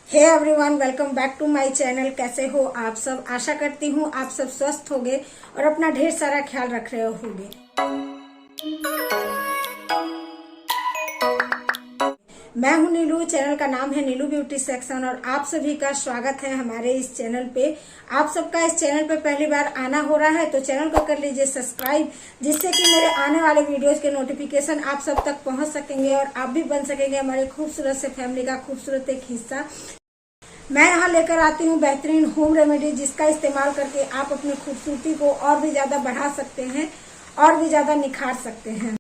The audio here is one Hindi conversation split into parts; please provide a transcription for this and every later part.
Hey everyone, welcome back to my channel. कैसे हो आप सब? आशा करती हूँ आप सब स्वस्थ होंगे और अपना ढेर सारा ख्याल रख रहे होंगे। मैं हूं नीलू, चैनल का नाम है नीलू ब्यूटी सेक्शन और आप सभी का स्वागत है हमारे इस चैनल पे। आप सबका इस चैनल पे पहली बार आना हो रहा है तो चैनल को कर लीजिए सब्सक्राइब, जिससे कि मेरे आने वाले वीडियोस के नोटिफिकेशन आप सब तक पहुंच सकेंगे और आप भी बन सकेंगे हमारे खूबसूरत से फैमिली का खूबसूरत एक हिस्सा। मैं यहाँ लेकर आती हूँ बेहतरीन होम रेमेडी, जिसका इस्तेमाल करके आप अपनी खूबसूरती को और भी ज्यादा बढ़ा सकते हैं और भी ज्यादा निखार सकते हैं।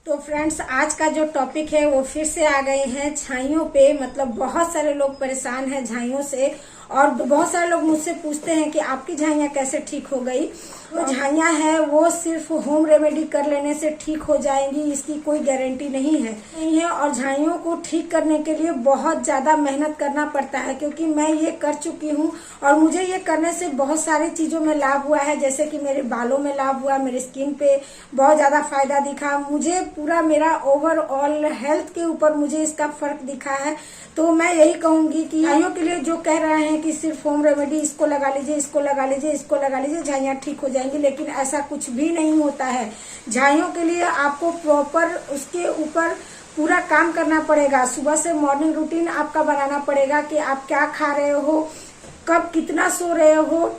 तो फ्रेंड्स, आज का जो टॉपिक है वो फिर से आ गए हैं झाइयों पे। मतलब बहुत सारे लोग परेशान हैं झाइयों से और बहुत सारे लोग मुझसे पूछते हैं कि आपकी झाइयाँ कैसे ठीक हो गई। तो झाइयाँ हैं वो सिर्फ होम रेमेडी कर लेने से ठीक हो जाएंगी, इसकी कोई गारंटी नहीं है। और झाइयों को ठीक करने के लिए बहुत ज्यादा मेहनत करना पड़ता है, क्योंकि मैं ये कर चुकी हूँ और मुझे ये करने से बहुत सारी चीजों में लाभ हुआ है। जैसे कि मेरे बालों में लाभ हुआ, मेरे स्किन पे बहुत ज्यादा फायदा दिखा, मुझे पूरा मेरा ओवरऑल हेल्थ के ऊपर मुझे इसका फर्क दिखा है। तो मैं यही कहूंगी कि झाइयों के लिए जो कह रहे हैं कि सिर्फ होम रेमेडी, इसको लगा लीजिए, इसको लगा लीजिए, इसको लगा लीजिए, झाइयाँ ठीक हो जाएंगी, लेकिन ऐसा कुछ भी नहीं होता है। झाइयों के लिए आपको प्रॉपर उसके ऊपर पूरा काम करना पड़ेगा। सुबह से मॉर्निंग रूटीन आपका बनाना पड़ेगा कि आप क्या खा रहे हो, कब कितना सो रहे हो,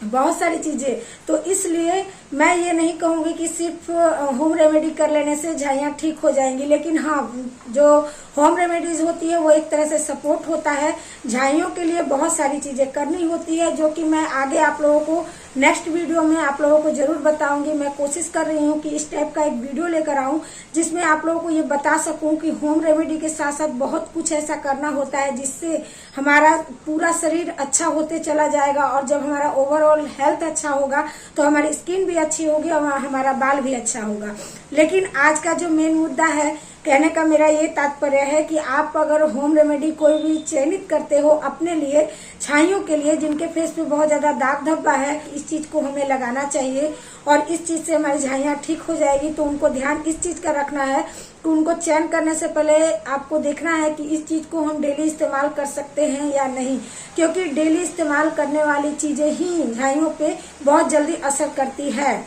बहुत सारी चीजें। तो इसलिए मैं ये नहीं कहूंगी कि सिर्फ होम रेमेडी कर लेने से झाइयाँ ठीक हो जाएंगी, लेकिन हाँ, जो होम रेमेडीज होती है वो एक तरह से सपोर्ट होता है। झाइयों के लिए बहुत सारी चीजें करनी होती है, जो कि मैं आगे आप लोगों को नेक्स्ट वीडियो में आप लोगों को जरूर बताऊंगी। मैं कोशिश कर रही हूँ कि इस टाइप का एक वीडियो लेकर आऊं जिसमें आप लोगों को ये बता सकूं कि होम रेमेडी के साथ साथ बहुत कुछ ऐसा करना होता है जिससे हमारा पूरा शरीर अच्छा होते चला जाएगा। और जब हमारा ओवरऑल हेल्थ अच्छा होगा तो हमारी स्किन भी अच्छी होगी और हमारा बाल भी अच्छा होगा। लेकिन आज का जो मेन मुद्दा है, कहने का मेरा ये तात्पर्य है कि आप अगर होम रेमेडी कोई भी चयनित करते हो अपने लिए, झाइयों के लिए, जिनके फेस पे बहुत ज्यादा दाग धब्बा है, इस चीज को हमें लगाना चाहिए और इस चीज से हमारी झाइयाँ ठीक हो जाएगी। तो उनको ध्यान इस चीज का रखना है कि उनको चयन करने से पहले आपको देखना है कि इस चीज को हम डेली इस्तेमाल कर सकते हैं या नहीं, क्योंकि डेली इस्तेमाल करने वाली चीजें ही झाइयों पे बहुत जल्दी असर करती है।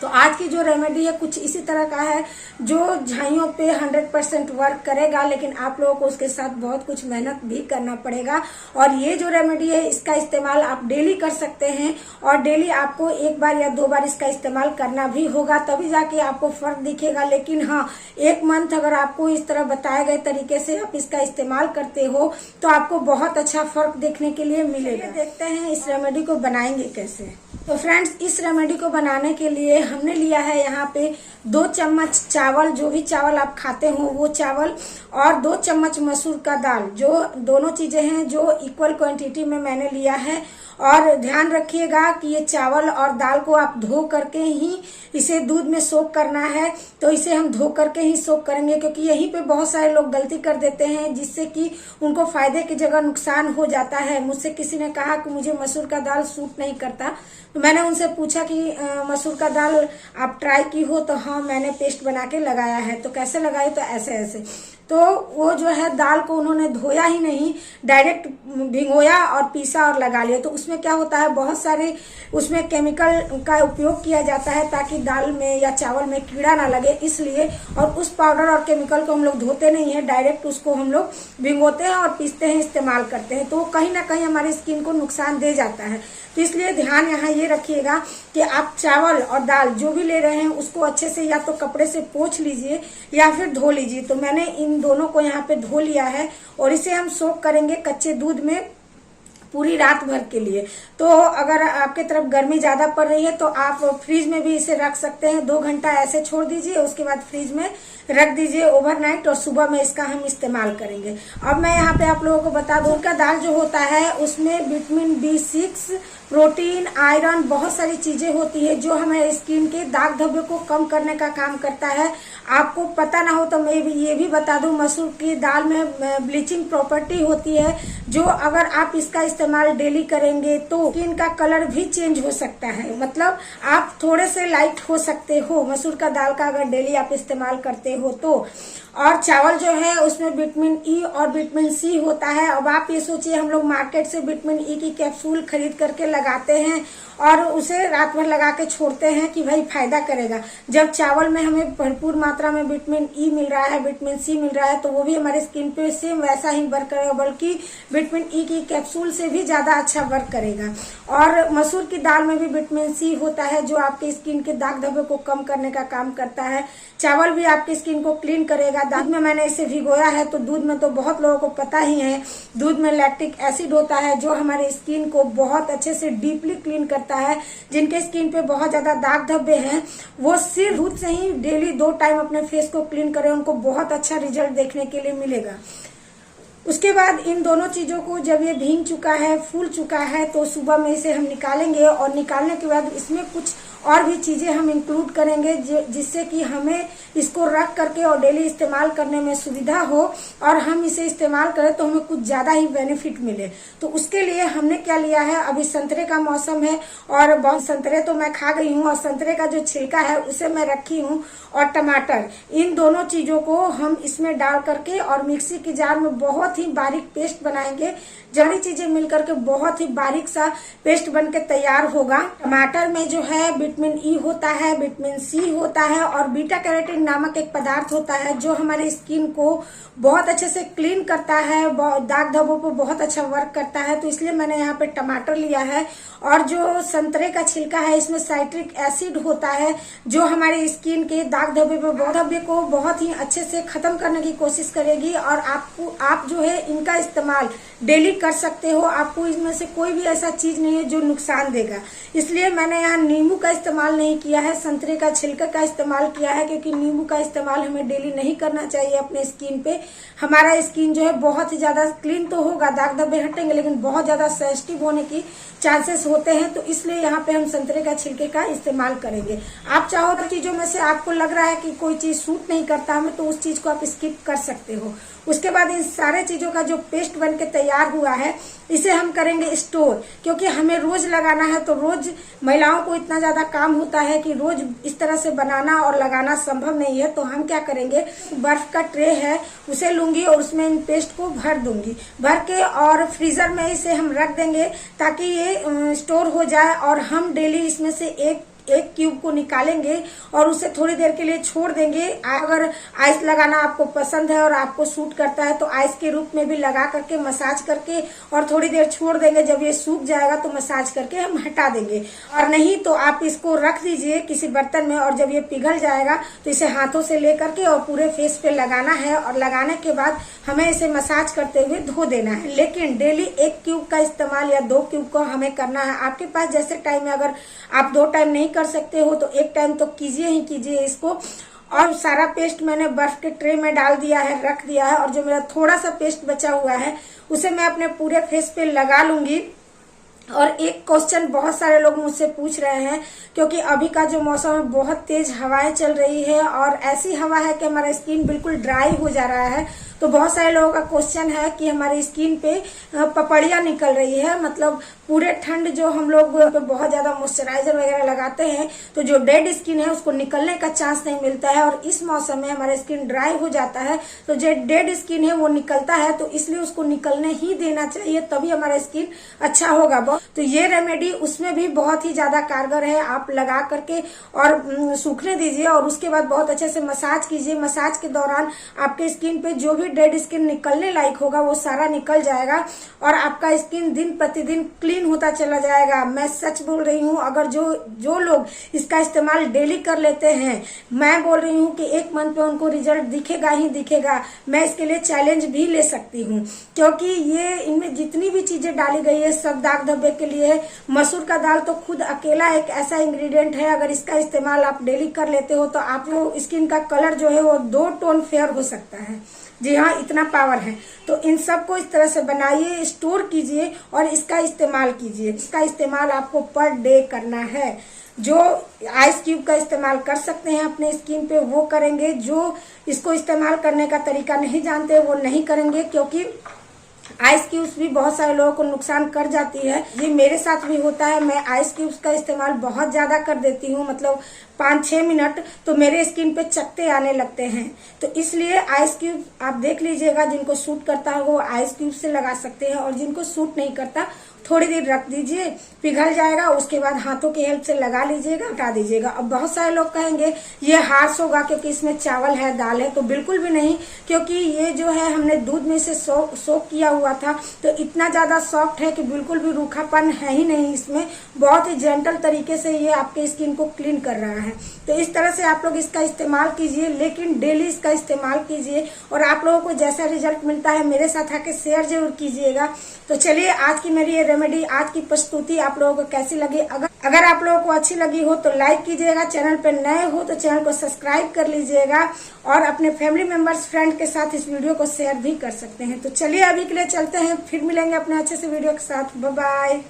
तो आज की जो रेमेडी है कुछ इसी तरह का है जो झाइयों पे 100% वर्क करेगा, लेकिन आप लोगों को उसके साथ बहुत कुछ मेहनत भी करना पड़ेगा। और ये जो रेमेडी है इसका इस्तेमाल आप डेली कर सकते हैं और डेली आपको एक बार या 2 बार इसका इस्तेमाल करना भी होगा, तभी जाके आपको फर्क दिखेगा। लेकिन हाँ, 1 मंथ अगर आपको इस तरह बताए गए तरीके से आप इसका इस्तेमाल करते हो तो आपको बहुत अच्छा फर्क देखने के लिए मिलेगा। देखते हैं इस रेमेडी को बनाएंगे कैसे। तो फ्रेंड्स, इस रेमेडी को बनाने के लिए हमने लिया है यहाँ पे 2 चम्मच चावल, जो भी चावल आप खाते हो वो चावल, और 2 चम्मच मसूर का दाल। जो दोनों चीजें हैं जो इक्वल क्वांटिटी में मैंने लिया है। और ध्यान रखिएगा कि ये चावल और दाल को आप धो करके ही इसे दूध में सोक करना है। तो इसे हम धो करके ही सोक करेंगे, क्योंकि यहीं पे बहुत सारे लोग गलती कर देते हैं जिससे कि उनको फायदे की जगह नुकसान हो जाता है। मुझसे किसी ने कहा कि मुझे मसूर का दाल सूट नहीं करता, तो मैंने उनसे पूछा कि मसूर का दाल आप ट्राई की हो? तो हाँ, मैंने पेस्ट बना के लगाया है। तो कैसे लगाई? तो ऐसे ऐसे। तो वो जो है दाल को उन्होंने धोया ही नहीं, डायरेक्ट भिगोया और पीसा और लगा लिया। तो उसमें क्या होता है, बहुत सारे उसमें केमिकल का उपयोग किया जाता है ताकि दाल में या चावल में कीड़ा ना लगे, इसलिए। और उस पाउडर और केमिकल को हम लोग धोते नहीं है, डायरेक्ट उसको हम लोग भिगोते हैं और पीसते हैं, इस्तेमाल करते हैं। तो कहीं ना कहीं हमारी स्किन को नुकसान दे जाता है। तो इसलिए ध्यान यहाँ ये रखिएगा कि आप चावल और दाल जो भी ले रहे हैं उसको अच्छे से या तो कपड़े से पोंछ लीजिए या फिर धो लीजिए। तो मैंने इन दोनों को यहाँ पे धो लिया है और इसे हम सोक करेंगे कच्चे दूध में पूरी रात भर के लिए। तो अगर आपके तरफ गर्मी ज्यादा पड़ रही है तो आप फ्रीज में भी इसे रख सकते हैं। 2 घंटा ऐसे छोड़ दीजिए, उसके बाद फ्रीज में रख दीजिए ओवरनाइट, और सुबह में इसका हम इस्तेमाल करेंगे। अब मैं यहाँ पे आप लोगों को बता दूं, का दाल जो होता है उसमें विटामिन B6, प्रोटीन, आयरन, बहुत सारी चीजें होती है जो हमारे स्किन के दाग धब्बे को कम करने का काम करता है। आपको पता ना हो तो मैं ये भी बता दूं, मसूर की दाल में ब्लीचिंग प्रॉपर्टी होती है, जो अगर आप इसका इस्तेमाल डेली करेंगे तो स्किन का कलर भी चेंज हो सकता है। मतलब आप थोड़े से लाइट हो सकते हो। मसूर का दाल का अगर डेली आप इस्तेमाल करते करते हो तो। और चावल जो है उसमें विटामिन ई और विटामिन सी होता है। अब आप ये सोचिए, हम लोग मार्केट से विटामिन ई की कैप्सूल खरीद करके लगाते हैं और उसे रात भर लगा के छोड़ते हैं कि भाई फायदा करेगा, जब चावल में हमें भरपूर मात्रा में विटामिन ई मिल रहा है, विटामिन सी मिल रहा है, तो वो भी हमारे स्किन पे सेम वैसा ही वर्क करेगा, बल्कि विटामिन ई की कैप्सूल से भी ज्यादा अच्छा वर्क करेगा। और मसूर की दाल में भी विटामिन सी होता है जो आपके स्किन के दाग धब्बे को कम करने का काम करता है। चावल भी आपकी स्किन को क्लीन करेगा। दूध में मैंने इसे भिगोया है, तो दूध में तो बहुत लोगों को पता ही है, दूध में लैक्टिक एसिड होता है जो हमारे स्किन को बहुत अच्छे से डीपली क्लीन करता है। जिनके स्किन पे बहुत ज्यादा दाग धब्बे हैं वो सिर्फ दूध से ही डेली 2 टाइम अपने फेस को क्लीन करें, उनको बहुत अच्छा रिजल्ट देखने के लिए मिलेगा। उसके बाद इन दोनों चीजों को जब ये भीग चुका है, फूल चुका है, तो सुबह में इसे हम निकालेंगे और निकालने के बाद इसमें कुछ और भी चीजें हम इंक्लूड करेंगे जिससे कि हमें इसको रख करके और डेली इस्तेमाल करने में सुविधा हो और हम इसे इस्तेमाल करें तो हमें कुछ ज्यादा ही बेनिफिट मिले। तो उसके लिए हमने क्या लिया है, अभी संतरे का मौसम है और बहुत संतरे तो मैं खा गई हूँ और संतरे का जो छिलका है उसे मैं रखी हूँ, और टमाटर, इन दोनों चीजों को हम इसमें डाल करके और मिक्सी के जार में बहुत ही बारीक पेस्ट बनाएंगे। जड़ी चीजें मिलकर के बहुत ही बारीक सा पेस्ट बन के तैयार होगा। टमाटर में जो है विटामिन ई होता है, विटामिन सी होता है और बीटा कैरोटीन नामक एक पदार्थ होता है जो हमारे स्किन को बहुत अच्छे से क्लीन करता है, दाग धब्बों पर बहुत अच्छा वर्क करता है। तो इसलिए मैंने यहाँ पे टमाटर लिया है। और जो संतरे का छिलका है इसमें साइट्रिक एसिड होता है जो हमारे स्किन के दाग धब्बे को बहुत ही अच्छे से खत्म करने की कोशिश करेगी। और आप जो है इनका इस्तेमाल डेली कर सकते हो, आपको इसमें से कोई भी ऐसा चीज नहीं है जो नुकसान देगा। इसलिए मैंने यहाँ नींबू का इस्तेमाल नहीं किया है, संतरे का छिलका का इस्तेमाल किया है, क्योंकि नींबू का इस्तेमाल हमें डेली नहीं करना चाहिए अपने स्किन पे। हमारा स्किन जो है बहुत ही ज्यादा क्लीन तो होगा, दाग धब्बे हटेंगे, लेकिन बहुत ज्यादा सेंसिटिव होने की चांसेस होते हैं। तो इसलिए यहाँ पे हम संतरे का छिलके का इस्तेमाल करेंगे। आप चाहो तो चीजों में से आपको लग रहा है कि कोई चीज सूट नहीं करता हमें, तो उस चीज को आप स्किप कर सकते हो। उसके बाद इन सारे चीजों का जो पेस्ट बन के तैयार हुआ है इसे हम करेंगे स्टोर, क्योंकि हमें रोज लगाना है। तो रोज महिलाओं को इतना ज्यादा काम होता है कि रोज इस तरह से बनाना और लगाना संभव नहीं है। तो हम क्या करेंगे, बर्फ का ट्रे है उसे लूंगी और उसमें इन पेस्ट को भर दूंगी, भर के और फ्रीजर में इसे हम रख देंगे ताकि ये स्टोर हो जाए। और हम डेली इसमें से एक क्यूब को निकालेंगे और उसे थोड़ी देर के लिए छोड़ देंगे। अगर आइस लगाना आपको पसंद है और आपको सूट करता है तो आइस के रूप में भी लगा करके मसाज करके और थोड़ी देर छोड़ देंगे। जब ये सूख जाएगा तो मसाज करके हम हटा देंगे। और नहीं तो आप इसको रख दीजिए किसी बर्तन में, और जब ये पिघल जाएगा तो इसे हाथों से लेकर के और पूरे फेस पे लगाना है। और लगाने के बाद हमें इसे मसाज करते हुए धो देना है। लेकिन डेली 1 क्यूब का इस्तेमाल या 2 क्यूब को हमें करना है। आपके पास जैसे टाइम है, अगर आप 2 टाइम नहीं कर सकते हो तो 1 टाइम तो कीजिए ही कीजिए इसको। और सारा पेस्ट मैंने बर्फ के ट्रे में डाल दिया है, रख दिया है। और जो मेरा थोड़ा सा पेस्ट बचा हुआ है उसे मैं अपने पूरे फेस पे लगा लूंगी। और एक क्वेश्चन बहुत सारे लोग मुझसे पूछ रहे हैं, क्योंकि अभी का जो मौसम है बहुत तेज हवाएं चल रही है और ऐसी हवा है कि हमारा स्किन बिल्कुल ड्राई हो जा रहा है। तो बहुत सारे लोगों का क्वेश्चन है कि हमारी स्किन पे पपड़ियां निकल रही है, मतलब पूरे ठंड जो हम लोग बहुत ज्यादा मॉइस्चराइजर वगैरह लगाते हैं तो जो डेड स्किन है उसको निकलने का चांस नहीं मिलता है। और इस मौसम में हमारा स्किन ड्राई हो जाता है तो जो डेड स्किन है वो निकलता है, तो इसलिए उसको निकलने ही देना चाहिए, तभी हमारा स्किन अच्छा होगा। तो ये रेमेडी उसमें भी बहुत ही ज्यादा कारगर है। आप लगा करके और सूखने दीजिए और उसके बाद बहुत अच्छे से मसाज कीजिए। मसाज के दौरान आपके स्किन पे जो भी डेड स्किन निकलने लायक होगा वो सारा निकल जाएगा और आपका स्किन दिन प्रतिदिन क्लीन होता चला जाएगा। मैं सच बोल रही हूँ, अगर जो लोग इसका इस्तेमाल डेली कर लेते हैं, मैं बोल रही हूँ कि 1 मंथ पे उनको रिजल्ट दिखेगा ही दिखेगा। मैं इसके लिए चैलेंज भी ले सकती हूँ, क्योंकि ये इनमें जितनी भी चीजें डाली गई है सब दाग धब्बे के लिए है। मसूर का दाल तो खुद अकेला एक ऐसा इंग्रेडिएंट है, अगर इसका इस्तेमाल आप डेली कर लेते हो तो आप स्किन का कलर जो है वो 2 टोन फेयर हो सकता है। जी हाँ, इतना पावर है। तो इन सब को इस तरह से बनाइए, स्टोर कीजिए और इसका इस्तेमाल कीजिए। इसका इस्तेमाल आपको पर डे करना है। जो आइस क्यूब का इस्तेमाल कर सकते हैं अपने स्किन पे वो करेंगे, जो इसको इस्तेमाल करने का तरीका नहीं जानते वो नहीं करेंगे, क्योंकि आइस क्यूब्स भी बहुत सारे लोगों को नुकसान कर जाती है। ये मेरे साथ भी होता है, मैं आइस क्यूब्स का इस्तेमाल बहुत ज्यादा कर देती हूँ। मतलब 5-6 मिनट तो मेरे स्किन पे चकत्ते आने लगते हैं। तो इसलिए आइस क्यूब आप देख लीजिएगा, जिनको सूट करता है वो आइस क्यूब से लगा सकते हैं, और जिनको सूट नहीं करता थोड़ी देर रख दीजिए, पिघल जाएगा, उसके बाद हाथों की हेल्प से लगा लीजिएगा, हटा दीजिएगा। अब बहुत सारे लोग कहेंगे ये हार्श होगा क्योंकि इसमें चावल है, दाल है, तो बिल्कुल भी नहीं, क्योंकि ये जो है हमने दूध में से सोक किया हुआ था, तो इतना ज्यादा सॉफ्ट है कि बिल्कुल भी रूखापन है ही नहीं इसमें। बहुत ही जेंटल तरीके से ये आपके स्किन को क्लीन कर रहा है। तो इस तरह से आप लोग इसका इस्तेमाल कीजिए, लेकिन डेली इसका इस्तेमाल कीजिए, और आप लोगों को जैसा रिजल्ट मिलता है मेरे साथ आके शेयर जरूर कीजिएगा। तो चलिए, आज की मेरी ये रेमेडी, आज की प्रस्तुति आप लोगों को कैसी लगी? अगर आप लोगों को अच्छी लगी हो तो लाइक कीजिएगा, चैनल पे नए हो तो चैनल को सब्सक्राइब कर लीजिएगा, और अपने फैमिली मेंबर्स, फ्रेंड के साथ इस वीडियो को शेयर भी कर सकते हैं। तो चलिए, अभी के लिए चलते हैं, फिर मिलेंगे अपने अच्छे से वीडियो के साथ। Bye bye.